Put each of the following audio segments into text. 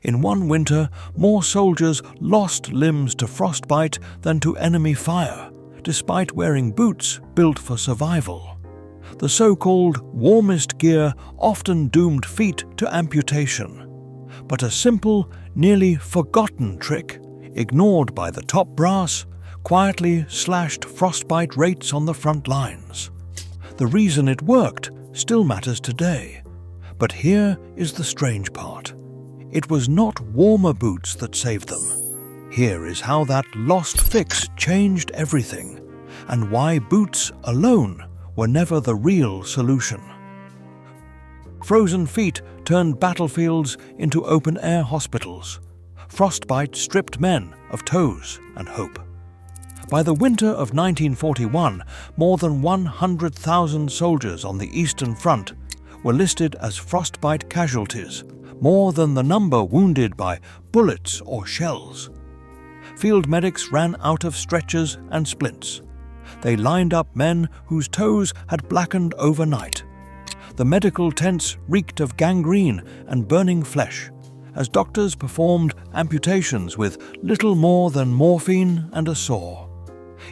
In one winter, more soldiers lost limbs to frostbite than to enemy fire, despite wearing boots built for survival. The so-called warmest gear often doomed feet to amputation. But a simple, nearly forgotten trick, ignored by the top brass, quietly slashed frostbite rates on the front lines. The reason it worked still matters today. But here is the strange part. It was not warmer boots that saved them. Here is how that lost fix changed everything, and why boots alone were never the real solution. Frozen feet turned battlefields into open-air hospitals. Frostbite stripped men of toes and hope. By the winter of 1941, more than 100,000 soldiers on the Eastern Front were listed as frostbite casualties, more than the number wounded by bullets or shells. Field medics ran out of stretchers and splints. They lined up men whose toes had blackened overnight. The medical tents reeked of gangrene and burning flesh, as doctors performed amputations with little more than morphine and a saw.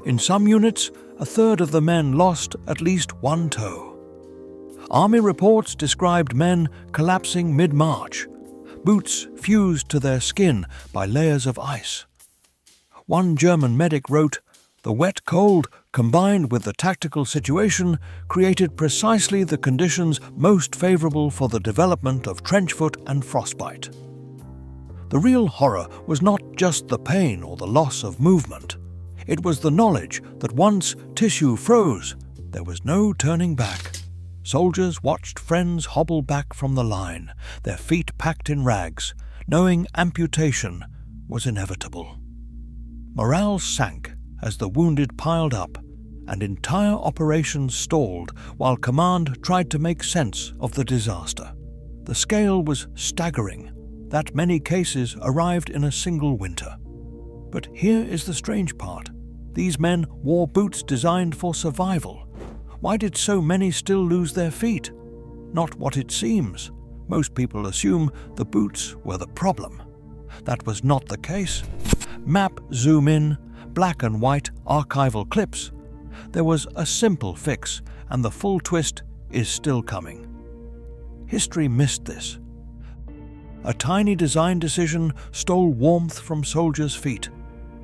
In some units, a third of the men lost at least one toe. Army reports described men collapsing mid-march, boots fused to their skin by layers of ice. One German medic wrote, "The wet cold, combined with the tactical situation, created precisely the conditions most favorable for the development of trench foot and frostbite." The real horror was not just the pain or the loss of movement. It was the knowledge that once tissue froze, there was no turning back. Soldiers watched friends hobble back from the line, their feet packed in rags, knowing amputation was inevitable. Morale sank as the wounded piled up, and entire operations stalled while command tried to make sense of the disaster. The scale was staggering. That many cases arrived in a single winter. But here is the strange part. These men wore boots designed for survival. Why did so many still lose their feet? Not what it seems. Most people assume the boots were the problem. That was not the case. Map zoom in, black and white archival clips. There was a simple fix, and the full twist is still coming. History missed this. A tiny design decision stole warmth from soldiers' feet.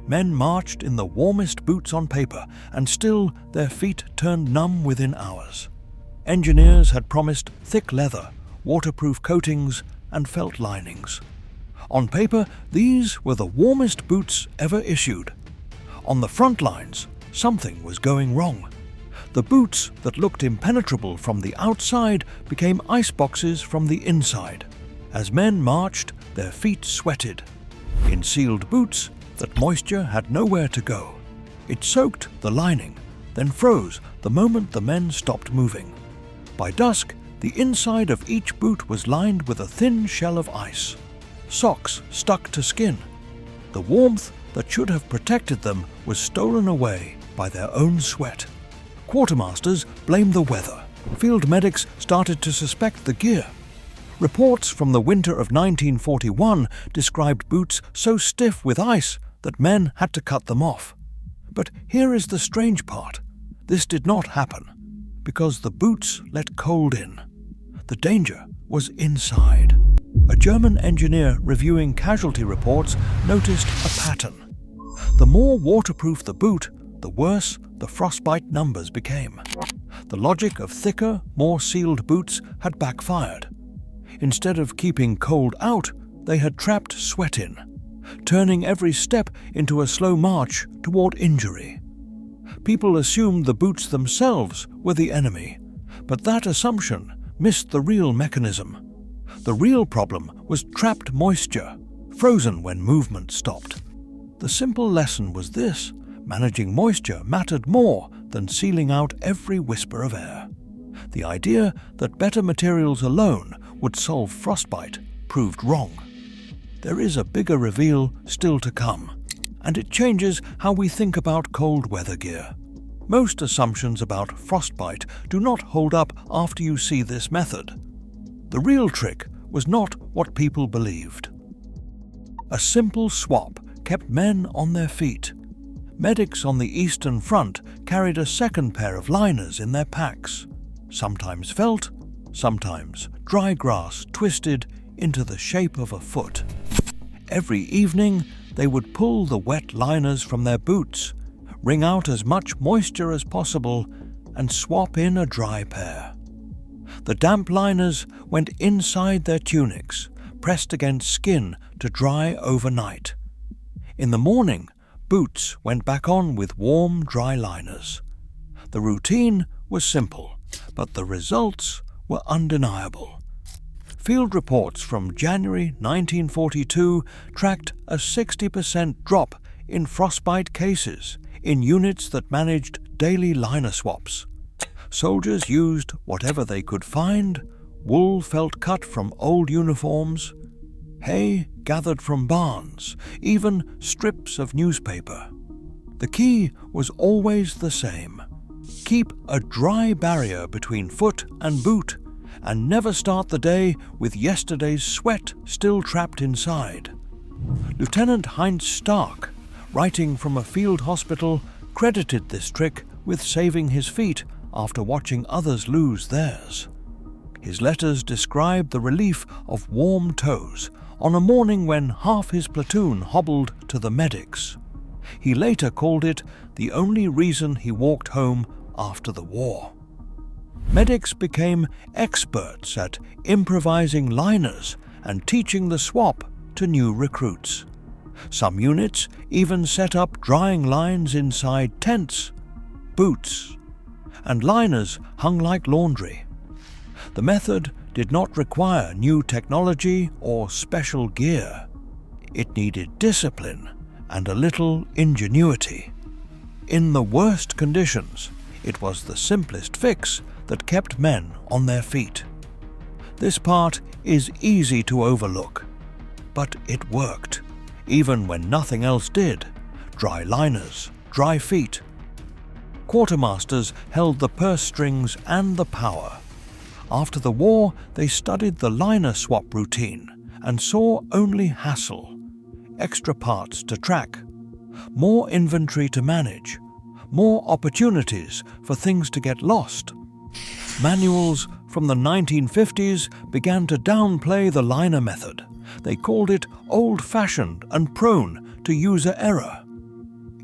Men marched in the warmest boots on paper, and still their feet turned numb within hours. Engineers had promised thick leather, waterproof coatings, and felt linings. On paper, these were the warmest boots ever issued. On the front lines, something was going wrong. The boots that looked impenetrable from the outside became iceboxes from the inside. As men marched, their feet sweated. In sealed boots, that moisture had nowhere to go. It soaked the lining, then froze the moment the men stopped moving. By dusk, the inside of each boot was lined with a thin shell of ice. Socks stuck to skin. The warmth that should have protected them was stolen away by their own sweat. Quartermasters blamed the weather. Field medics started to suspect the gear. Reports from the winter of 1941 described boots so stiff with ice that men had to cut them off. But here is the strange part. This did not happen, because the boots let cold in. The danger was inside. A German engineer reviewing casualty reports noticed a pattern. The more waterproof the boot, the worse the frostbite numbers became. The logic of thicker, more sealed boots had backfired. Instead of keeping cold out, they had trapped sweat in, turning every step into a slow march toward injury. People assumed the boots themselves were the enemy, but that assumption missed the real mechanism. The real problem was trapped moisture, frozen when movement stopped. The simple lesson was this: managing moisture mattered more than sealing out every whisper of air. The idea that better materials alone would solve frostbite proved wrong. There is a bigger reveal still to come, and it changes how we think about cold weather gear. Most assumptions about frostbite do not hold up after you see this method. The real trick was not what people believed. A simple swap kept men on their feet. Medics on the Eastern Front carried a second pair of liners in their packs, sometimes felt, sometimes dry grass twisted into the shape of a foot. Every evening, they would pull the wet liners from their boots, wring out as much moisture as possible, and swap in a dry pair. The damp liners went inside their tunics, pressed against skin to dry overnight. In the morning, boots went back on with warm, dry liners. The routine was simple, but the results were undeniable. Field reports from January 1942 tracked a 60% drop in frostbite cases in units that managed daily liner swaps. Soldiers used whatever they could find: wool felt cut from old uniforms, hay gathered from barns, even strips of newspaper. The key was always the same: keep a dry barrier between foot and boot, and never start the day with yesterday's sweat still trapped inside. Lieutenant Heinz Stark, writing from a field hospital, credited this trick with saving his feet after watching others lose theirs. His letters described the relief of warm toes on a morning when half his platoon hobbled to the medics. He later called it the only reason he walked home after the war. Medics became experts at improvising liners and teaching the swap to new recruits. Some units even set up drying lines inside tents, boots, and liners hung like laundry. The method did not require new technology or special gear. It needed discipline and a little ingenuity. In the worst conditions, it was the simplest fix that kept men on their feet. This part is easy to overlook, but it worked, even when nothing else did. Dry liners, dry feet. Quartermasters held the purse strings and the power. After the war, they studied the liner swap routine and saw only hassle: extra parts to track, more inventory to manage, more opportunities for things to get lost. Manuals from the 1950s began to downplay the liner method. They called it old-fashioned and prone to user error.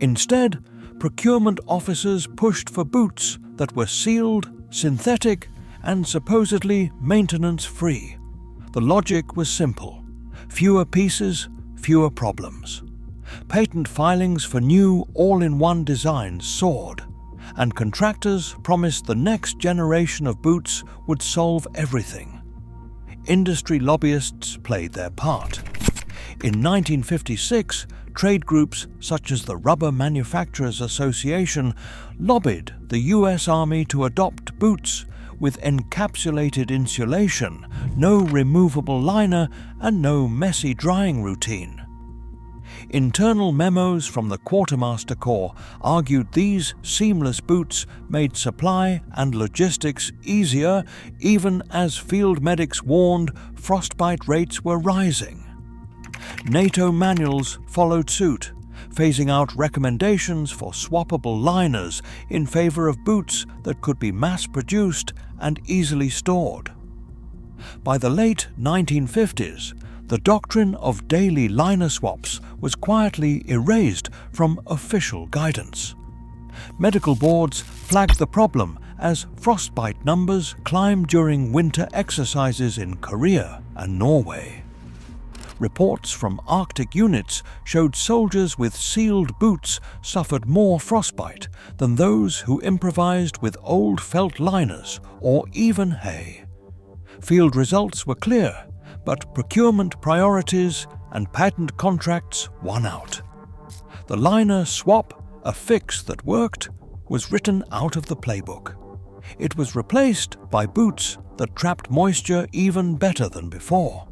Instead, procurement officers pushed for boots that were sealed, synthetic, and supposedly maintenance-free. The logic was simple: fewer pieces, fewer problems. Patent filings for new all-in-one designs soared, and contractors promised the next generation of boots would solve everything. Industry lobbyists played their part. In 1956, trade groups such as the Rubber Manufacturers Association lobbied the US Army to adopt boots with encapsulated insulation, no removable liner, and no messy drying routine. Internal memos from the Quartermaster Corps argued these seamless boots made supply and logistics easier, even as field medics warned frostbite rates were rising. NATO manuals followed suit, phasing out recommendations for swappable liners in favor of boots that could be mass-produced and easily stored. By the late 1950s, the doctrine of daily liner swaps was quietly erased from official guidance. Medical boards flagged the problem as frostbite numbers climbed during winter exercises in Korea and Norway. Reports from Arctic units showed soldiers with sealed boots suffered more frostbite than those who improvised with old felt liners or even hay. Field results were clear, but procurement priorities and patent contracts won out. The liner swap, a fix that worked, was written out of the playbook. It was replaced by boots that trapped moisture even better than before.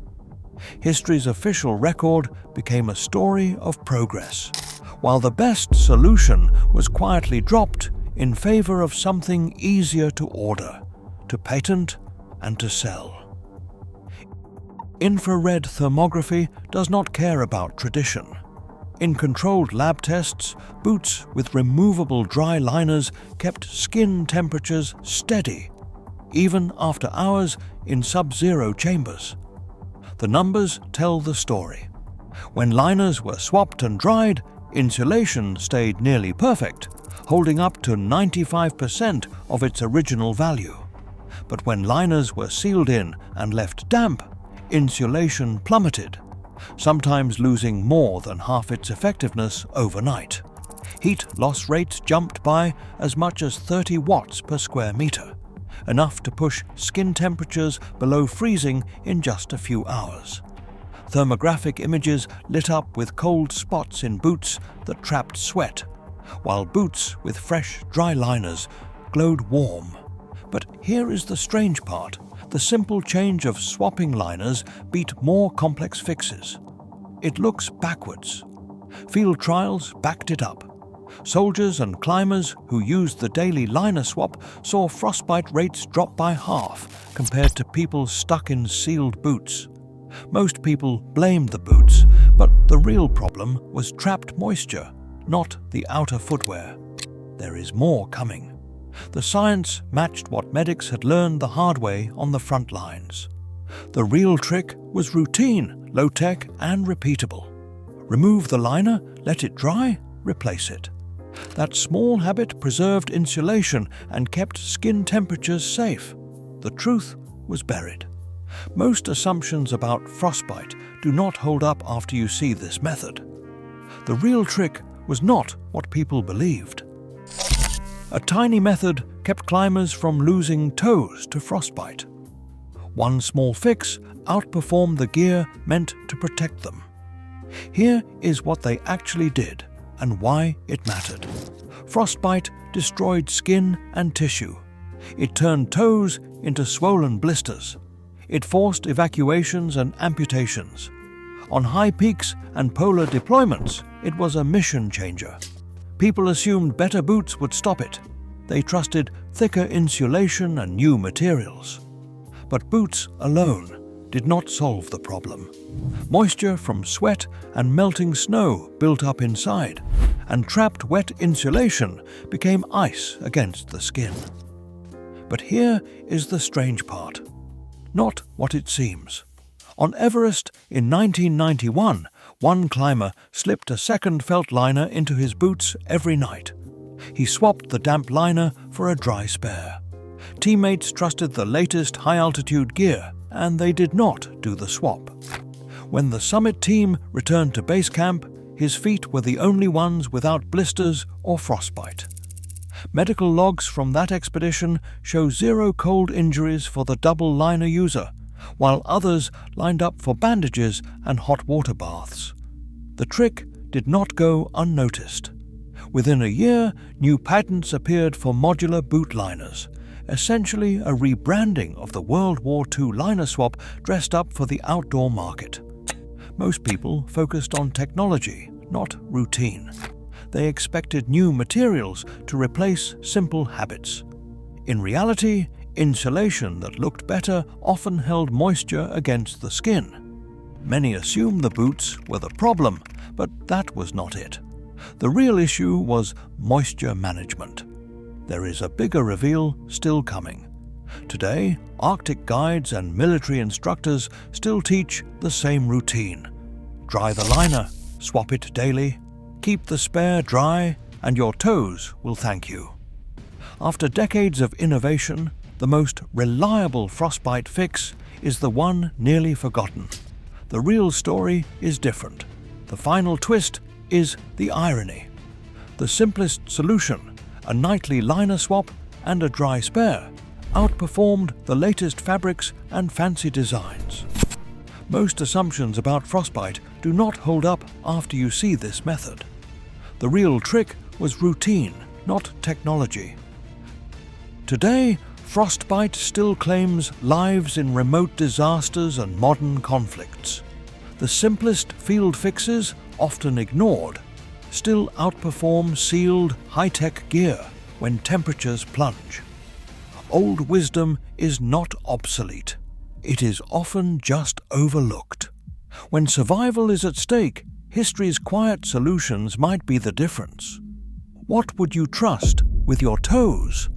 History's official record became a story of progress, while the best solution was quietly dropped in favor of something easier to order, to patent, and to sell. Infrared thermography does not care about tradition. In controlled lab tests, boots with removable dry liners kept skin temperatures steady, even after hours in sub-zero chambers. The numbers tell the story. When liners were swapped and dried, insulation stayed nearly perfect, holding up to 95% of its original value. But when liners were sealed in and left damp, insulation plummeted, sometimes losing more than half its effectiveness overnight. Heat loss rates jumped by as much as 30 watts per square meter, enough to push skin temperatures below freezing in just a few hours. Thermographic images lit up with cold spots in boots that trapped sweat, while boots with fresh, dry liners glowed warm. But here is the strange part. The simple change of swapping liners beat more complex fixes. It looks backwards. Field trials backed it up. Soldiers and climbers who used the daily liner swap saw frostbite rates drop by half compared to people stuck in sealed boots. Most people blamed the boots, but the real problem was trapped moisture, not the outer footwear. There is more coming. The science matched what medics had learned the hard way on the front lines. The real trick was routine, low-tech and repeatable. Remove the liner, let it dry, replace it. That small habit preserved insulation and kept skin temperatures safe. The truth was buried. Most assumptions about frostbite do not hold up after you see this method. The real trick was not what people believed. A tiny method kept climbers from losing toes to frostbite. One small fix outperformed the gear meant to protect them. Here is what they actually did and why it mattered. Frostbite destroyed skin and tissue. It turned toes into swollen blisters. It forced evacuations and amputations. On high peaks and polar deployments, it was a mission changer. People assumed better boots would stop it. They trusted thicker insulation and new materials. But boots alone did not solve the problem. Moisture from sweat and melting snow built up inside, and trapped wet insulation became ice against the skin. But here is the strange part. Not what it seems. On Everest in 1991, one climber slipped a second felt liner into his boots every night. He swapped the damp liner for a dry spare. Teammates trusted the latest high-altitude gear, and they did not do the swap. When the summit team returned to base camp, his feet were the only ones without blisters or frostbite. Medical logs from that expedition show 0 cold injuries for the double liner user, while others lined up for bandages and hot water baths. The trick did not go unnoticed. Within a year, new patents appeared for modular boot liners, essentially a rebranding of the World War II liner swap dressed up for the outdoor market. Most people focused on technology, not routine. They expected new materials to replace simple habits. In reality, insulation that looked better often held moisture against the skin. Many assumed the boots were the problem, but that was not it. The real issue was moisture management. There is a bigger reveal still coming. Today, Arctic guides and military instructors still teach the same routine. Dry the liner, swap it daily, keep the spare dry, and your toes will thank you. After decades of innovation, the most reliable frostbite fix is the one nearly forgotten. The real story is different. The final twist is the irony. The simplest solution, a nightly liner swap and a dry spare, outperformed the latest fabrics and fancy designs. Most assumptions about frostbite do not hold up after you see this method. The real trick was routine, not technology. Today, frostbite still claims lives in remote disasters and modern conflicts. The simplest field fixes, often ignored, still outperform sealed, high-tech gear when temperatures plunge. Old wisdom is not obsolete. it is often just overlooked. When survival is at stake, history's quiet solutions might be the difference. What would you trust with your toes?